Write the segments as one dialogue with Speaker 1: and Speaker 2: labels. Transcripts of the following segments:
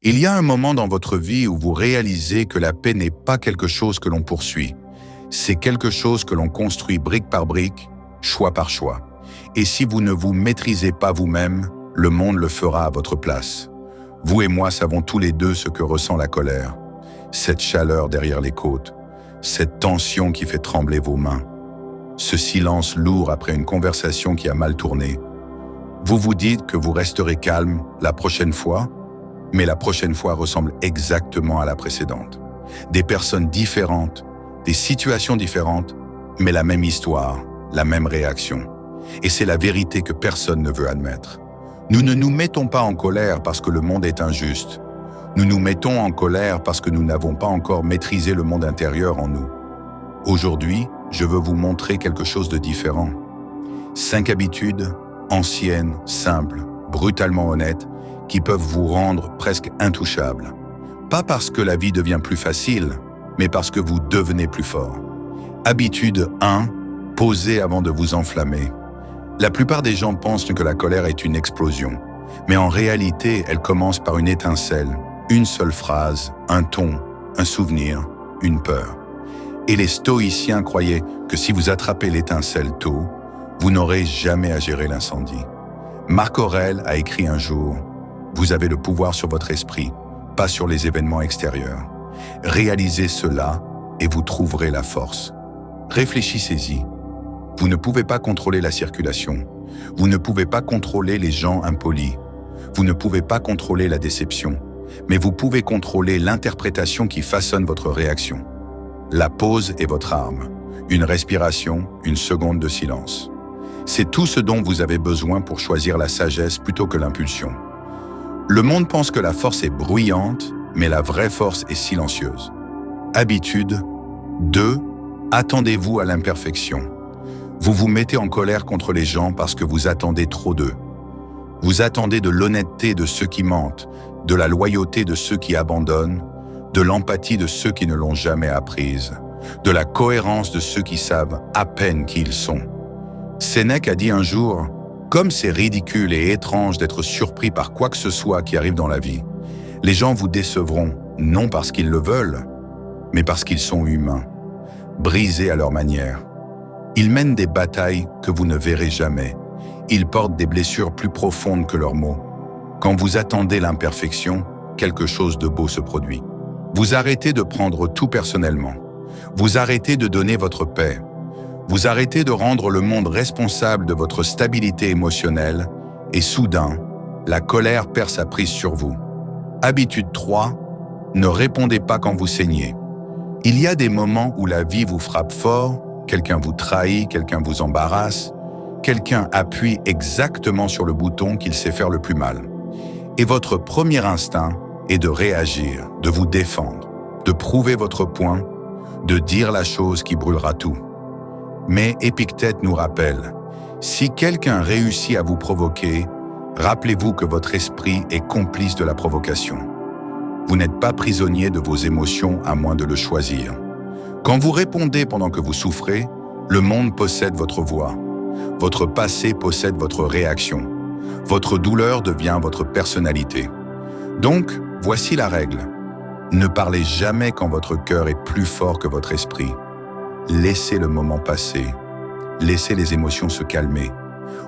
Speaker 1: Il y a un moment dans votre vie où vous réalisez que la paix n'est pas quelque chose que l'on poursuit. C'est quelque chose que l'on construit brique par brique, choix par choix. Et si vous ne vous maîtrisez pas vous-même, le monde le fera à votre place. Vous et moi savons tous les deux ce que ressent la colère. Cette chaleur derrière les côtes, cette tension qui fait trembler vos mains, ce silence lourd après une conversation qui a mal tourné. Vous vous dites que vous resterez calme la prochaine fois, mais la prochaine fois ressemble exactement à la précédente. Des personnes différentes, des situations différentes, mais la même histoire, la même réaction. Et c'est la vérité que personne ne veut admettre. Nous ne nous mettons pas en colère parce que le monde est injuste. Nous nous mettons en colère parce que nous n'avons pas encore maîtrisé le monde intérieur en nous. Aujourd'hui, je veux vous montrer quelque chose de différent. 5 habitudes, anciennes, simples, brutalement honnêtes, qui peuvent vous rendre presque intouchables. Pas parce que la vie devient plus facile, mais parce que vous devenez plus fort. Habitude 1, posez avant de vous enflammer. La plupart des gens pensent que la colère est une explosion, mais en réalité, elle commence par une étincelle, une seule phrase, un ton, un souvenir, une peur. Et les stoïciens croyaient que si vous attrapez l'étincelle tôt, vous n'aurez jamais à gérer l'incendie. Marc Aurèle a écrit un jour: « Vous avez le pouvoir sur votre esprit, pas sur les événements extérieurs. Réalisez cela et vous trouverez la force. » Réfléchissez-y. Vous ne pouvez pas contrôler la circulation. Vous ne pouvez pas contrôler les gens impolis. Vous ne pouvez pas contrôler la déception. Mais vous pouvez contrôler l'interprétation qui façonne votre réaction. La pause est votre arme. Une respiration, une seconde de silence. C'est tout ce dont vous avez besoin pour choisir la sagesse plutôt que l'impulsion. Le monde pense que la force est bruyante, mais la vraie force est silencieuse. Habitude 2. Attendez-vous à l'imperfection. Vous vous mettez en colère contre les gens parce que vous attendez trop d'eux. Vous attendez de l'honnêteté de ceux qui mentent, de la loyauté de ceux qui abandonnent, de l'empathie de ceux qui ne l'ont jamais apprise, de la cohérence de ceux qui savent à peine qui ils sont. Sénèque a dit un jour: « Comme c'est ridicule et étrange d'être surpris par quoi que ce soit qui arrive dans la vie, les gens vous décevront, non parce qu'ils le veulent, mais parce qu'ils sont humains, brisés à leur manière. Ils mènent des batailles que vous ne verrez jamais. Ils portent des blessures plus profondes que leurs mots. Quand vous attendez l'imperfection, quelque chose de beau se produit. Vous arrêtez de prendre tout personnellement. Vous arrêtez de donner votre paix. Vous arrêtez de rendre le monde responsable de votre stabilité émotionnelle et soudain, la colère perd sa prise sur vous. Habitude 3, ne répondez pas quand vous saignez. Il y a des moments où la vie vous frappe fort, quelqu'un vous trahit, quelqu'un vous embarrasse, quelqu'un appuie exactement sur le bouton qu'il sait faire le plus mal. Et votre premier instinct est de réagir, de vous défendre, de prouver votre point, de dire la chose qui brûlera tout. Mais Épictète nous rappelle, si quelqu'un réussit à vous provoquer, rappelez-vous que votre esprit est complice de la provocation. Vous n'êtes pas prisonnier de vos émotions à moins de le choisir. Quand vous répondez pendant que vous souffrez, le monde possède votre voix. Votre passé possède votre réaction. Votre douleur devient votre personnalité. Donc, voici la règle. Ne parlez jamais quand votre cœur est plus fort que votre esprit. Laissez le moment passer. Laissez les émotions se calmer.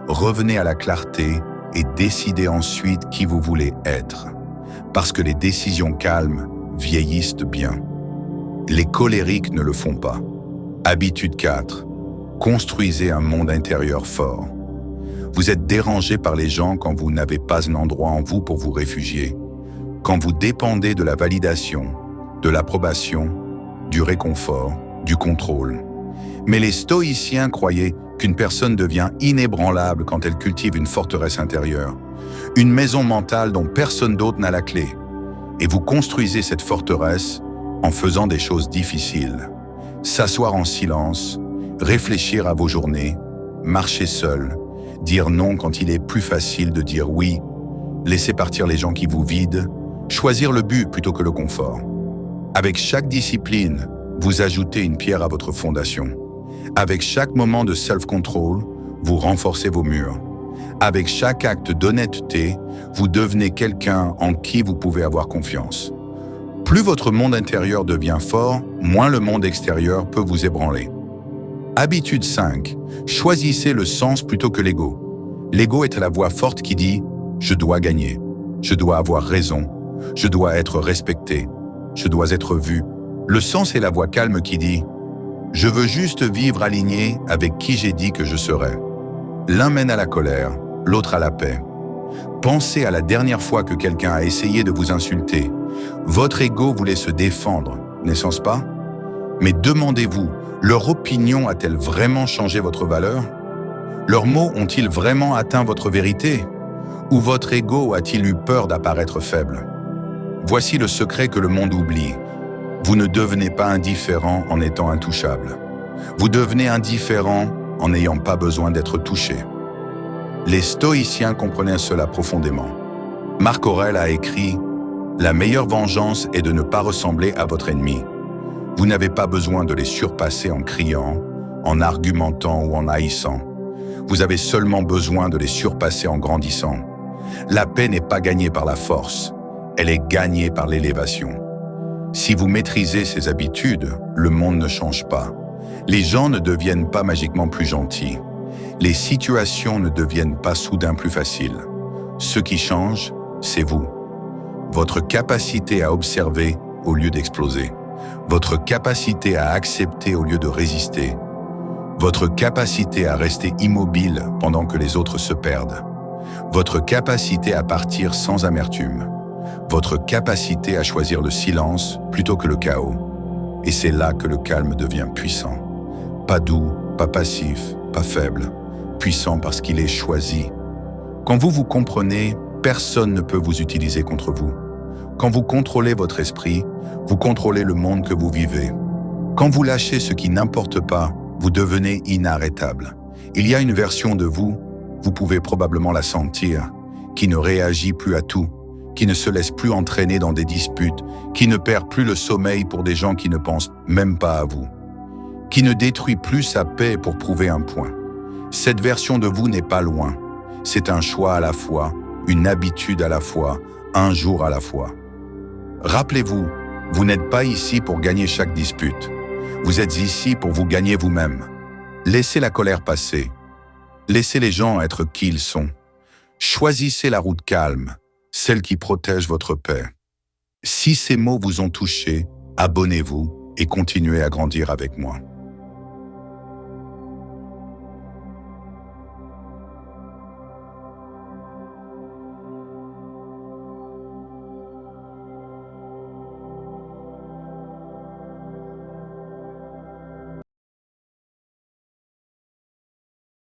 Speaker 1: Revenez à la clarté et décidez ensuite qui vous voulez être. Parce que les décisions calmes vieillissent bien. Les colériques ne le font pas. Habitude 4. Construisez un monde intérieur fort. Vous êtes dérangé par les gens quand vous n'avez pas un endroit en vous pour vous réfugier. Quand vous dépendez de la validation, de l'approbation, du réconfort, du contrôle. Mais les stoïciens croyaient qu'une personne devient inébranlable quand elle cultive une forteresse intérieure, une maison mentale dont personne d'autre n'a la clé. Et vous construisez cette forteresse en faisant des choses difficiles. S'asseoir en silence, réfléchir à vos journées, marcher seul, dire non quand il est plus facile de dire oui, laisser partir les gens qui vous vident, choisir le but plutôt que le confort. Avec chaque discipline, vous ajoutez une pierre à votre fondation. Avec chaque moment de self-control, vous renforcez vos murs. Avec chaque acte d'honnêteté, vous devenez quelqu'un en qui vous pouvez avoir confiance. Plus votre monde intérieur devient fort, moins le monde extérieur peut vous ébranler. Habitude 5. Choisissez le sens plutôt que l'ego. L'ego est la voix forte qui dit « je dois gagner, je dois avoir raison, je dois être respecté, je dois être vu ». Le sens est la voix calme qui dit « je veux juste vivre aligné avec qui j'ai dit que je serais ». L'un mène à la colère, l'autre à la paix. Pensez à la dernière fois que quelqu'un a essayé de vous insulter. Votre ego voulait se défendre, n'est-ce pas? Mais demandez-vous, leur opinion a-t-elle vraiment changé votre valeur? Leurs mots ont-ils vraiment atteint votre vérité? Ou votre ego a-t-il eu peur d'apparaître faible? Voici le secret que le monde oublie. Vous ne devenez pas indifférent en étant intouchable. Vous devenez indifférent en n'ayant pas besoin d'être touché. Les stoïciens comprenaient cela profondément. Marc Aurèle a écrit « La meilleure vengeance est de ne pas ressembler à votre ennemi. Vous n'avez pas besoin de les surpasser en criant, en argumentant ou en haïssant. Vous avez seulement besoin de les surpasser en grandissant. La paix n'est pas gagnée par la force, elle est gagnée par l'élévation. Si vous maîtrisez ces habitudes, le monde ne change pas. Les gens ne deviennent pas magiquement plus gentils. Les situations ne deviennent pas soudain plus faciles. Ce qui change, c'est vous. Votre capacité à observer au lieu d'exploser. Votre capacité à accepter au lieu de résister. Votre capacité à rester immobile pendant que les autres se perdent. Votre capacité à partir sans amertume. Votre capacité à choisir le silence plutôt que le chaos. Et c'est là que le calme devient puissant. Pas doux, pas passif, pas faible. Puissant parce qu'il est choisi. Quand vous vous comprenez, personne ne peut vous utiliser contre vous. Quand vous contrôlez votre esprit, vous contrôlez le monde que vous vivez. Quand vous lâchez ce qui n'importe pas, vous devenez inarrêtable. Il y a une version de vous, vous pouvez probablement la sentir, qui ne réagit plus à tout, qui ne se laisse plus entraîner dans des disputes, qui ne perd plus le sommeil pour des gens qui ne pensent même pas à vous, qui ne détruit plus sa paix pour prouver un point. Cette version de vous n'est pas loin. C'est un choix à la fois, une habitude à la fois, un jour à la fois. Rappelez-vous, vous n'êtes pas ici pour gagner chaque dispute. Vous êtes ici pour vous gagner vous-même. Laissez la colère passer. Laissez les gens être qui ils sont. Choisissez la route calme, celle qui protège votre paix. Si ces mots vous ont touché, abonnez-vous et continuez à grandir avec moi.